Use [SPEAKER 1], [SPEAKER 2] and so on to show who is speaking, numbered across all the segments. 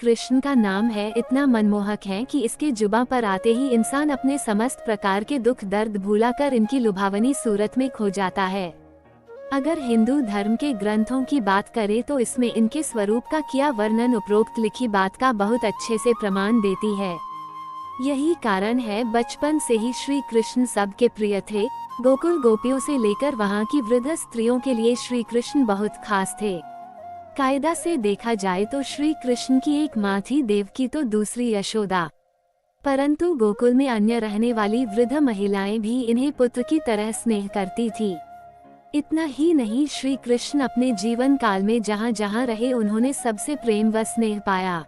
[SPEAKER 1] कृष्ण का नाम है इतना मनमोहक है कि इसके जुबां पर आते ही इंसान अपने समस्त प्रकार के दुख दर्द भूलाकर इनकी लुभावनी सूरत में खो जाता है। अगर हिंदू धर्म के ग्रंथों की बात करें तो इसमें इनके स्वरूप का किया वर्णन उपरोक्त लिखी बात का बहुत अच्छे से प्रमाण देती है। यही कारण है बचपन से ही श्री कृष्ण सबके प्रिय थे। गोकुल गोपियों से लेकर वहाँ की वृद्ध स्त्रियों के लिए श्री कृष्ण बहुत खास थे। कायदा से देखा जाए तो श्री कृष्ण की एक माँ थी देवकी तो दूसरी यशोदा, परंतु गोकुल में अन्य रहने वाली वृद्ध महिलाएं भी इन्हें पुत्र की तरह स्नेह करती थी। इतना ही नहीं, श्री कृष्ण अपने जीवन काल में जहाँ जहाँ रहे उन्होंने सबसे प्रेम व स्नेह पाया।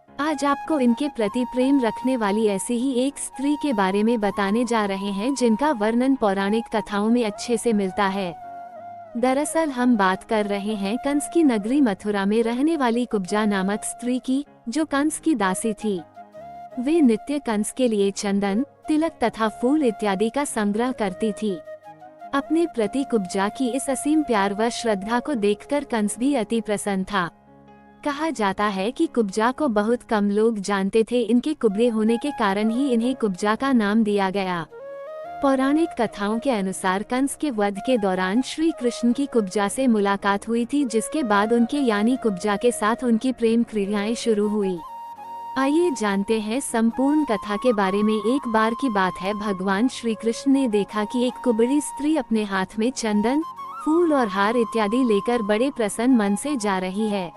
[SPEAKER 1] आज आपको इनके प्रति प्रेम रखने वाली ऐसी ही एक स्त्री के बारे में बताने जा रहे हैं जिनका वर्णन पौराणिक कथाओं में अच्छे से मिलता है। दरअसल हम बात कर रहे हैं कंस की नगरी मथुरा में रहने वाली कुब्जा नामक स्त्री की, जो कंस की दासी थी। वे नित्य कंस के लिए चंदन, तिलक तथा फूल इत्यादि का संग्रह करती थी। अपने प्रति कुब्जा की इस असीम प्यार व श्रद्धा को देखकर कंस भी अति प्रसन्न था। कहा जाता है कि कुब्जा को बहुत कम लोग जानते थे। इनके कुबड़े होने के कारण ही इन्हें कुब्जा का नाम दिया गया। पौराणिक कथाओं के अनुसार कंस के वध के दौरान श्री कृष्ण की कुब्जा से मुलाकात हुई थी, जिसके बाद उनके यानी कुब्जा के साथ उनकी प्रेम क्रियाएं शुरू हुई। आइए जानते हैं संपूर्ण कथा के बारे में। एक बार की बात है, भगवान श्री कृष्ण ने देखा कि एक कुबड़ी स्त्री अपने हाथ में चंदन, फूल और हार इत्यादि लेकर बड़े प्रसन्न मन से जा रही है।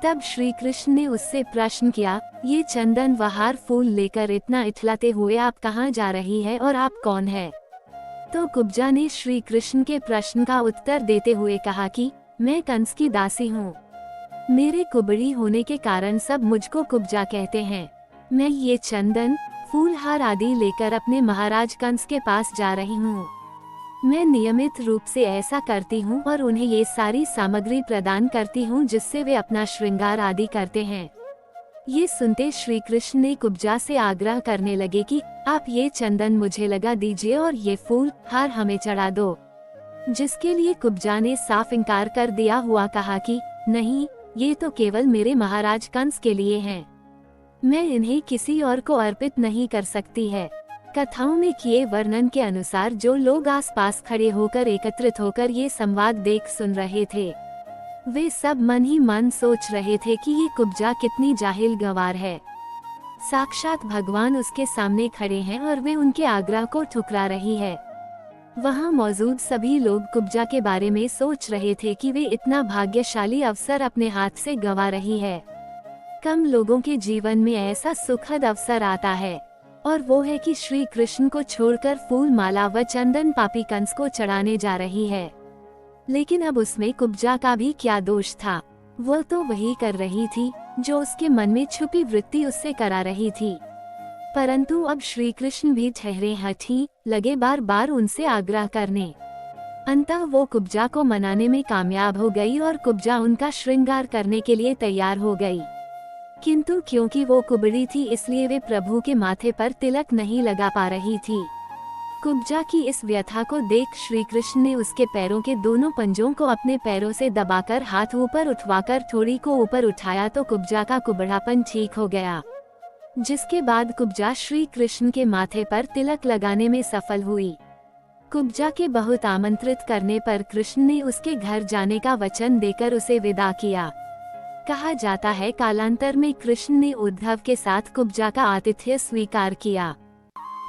[SPEAKER 1] तब श्री कृष्ण ने उससे प्रश्न किया, ये चंदन व हार फूल लेकर इतना इठलाते हुए आप कहाँ जा रही है और आप कौन है? तो कुब्जा ने श्री कृष्ण के प्रश्न का उत्तर देते हुए कहा कि मैं कंस की दासी हूँ। मेरे कुबड़ी होने के कारण सब मुझको कुब्जा कहते हैं। मैं ये चंदन, फूल, हार आदि लेकर अपने महाराज कंस के पास जा रही हूँ। मैं नियमित रूप से ऐसा करती हूँ और उन्हें ये सारी सामग्री प्रदान करती हूँ जिससे वे अपना श्रृंगार आदि करते हैं। ये सुनते श्री कृष्ण ने कुब्जा से आग्रह करने लगे कि आप ये चंदन मुझे लगा दीजिए और ये फूल, हार हमें चढ़ा दो। जिसके लिए कुब्जा ने साफ इनकार कर दिया हुआ कहा कि नहीं, ये तो केवल मेरे महाराज कंस के लिए हैं। मैं इन्हें किसी और को अर्पित नहीं कर सकती है। कथाओं में किए वर्णन के अनुसार जो लोग आसपास खड़े होकर एकत्रित होकर ये संवाद देख सुन रहे थे, वे सब मन ही मन सोच रहे थे कि ये कुब्जा कितनी जाहिल गंवार है। साक्षात भगवान उसके सामने खड़े हैं और वे उनके आग्रह को ठुकरा रही है। वहाँ मौजूद सभी लोग कुब्जा के बारे में सोच रहे थे कि वे इतना भाग्यशाली अवसर अपने हाथ से गंवा रही है। कम लोगों के जीवन में ऐसा सुखद अवसर आता है, और वो है कि श्री कृष्ण को छोड़कर फूल, माला व चंदन पापी कंस को चढ़ाने जा रही है। लेकिन अब उसमें कुब्जा का भी क्या दोष था? वो तो वही कर रही थी जो उसके मन में छुपी वृत्ति उससे करा रही थी। परंतु अब श्री कृष्ण भी ठहरे हठी लगे बार बार उनसे आग्रह करने। अंततः वो कुब्जा को मनाने में कामयाब हो गई और कुब्जा उनका श्रृंगार करने के लिए तैयार हो गई। किंतु क्योंकि वो कुबड़ी थी इसलिए वे प्रभु के माथे पर तिलक नहीं लगा पा रही थी। कुब्जा की इस व्यथा को देख श्री कृष्ण ने उसके पैरों के दोनों पंजों को अपने पैरों से दबाकर हाथ ऊपर उठवाकर थोड़ी को ऊपर उठाया तो कुब्जा का कुबड़ापन ठीक हो गया। जिसके बाद कुब्जा श्री कृष्ण के माथे पर तिलक लगाने में सफल हुई। कुब्जा के बहुत आमंत्रित करने पर कृष्ण ने उसके घर जाने का वचन देकर उसे विदा किया। कहा जाता है कालांतर में कृष्ण ने उद्धव के साथ कुब्जा का आतिथ्य स्वीकार किया।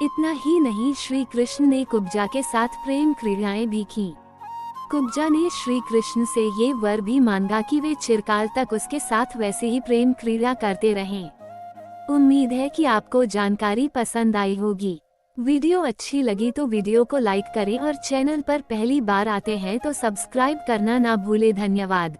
[SPEAKER 1] इतना ही नहीं, श्री कृष्ण ने कुब्जा के साथ प्रेम क्रियाएं भी की। कुब्जा ने श्री कृष्ण से ये वर भी मांगा कि वे चिरकाल तक उसके साथ वैसे ही प्रेम क्रिया करते रहें। उम्मीद है कि आपको जानकारी पसंद आई होगी। वीडियो अच्छी लगी तो वीडियो को लाइक करें और चैनल पर पहली बार आते हैं तो सब्सक्राइब करना ना भूले। धन्यवाद।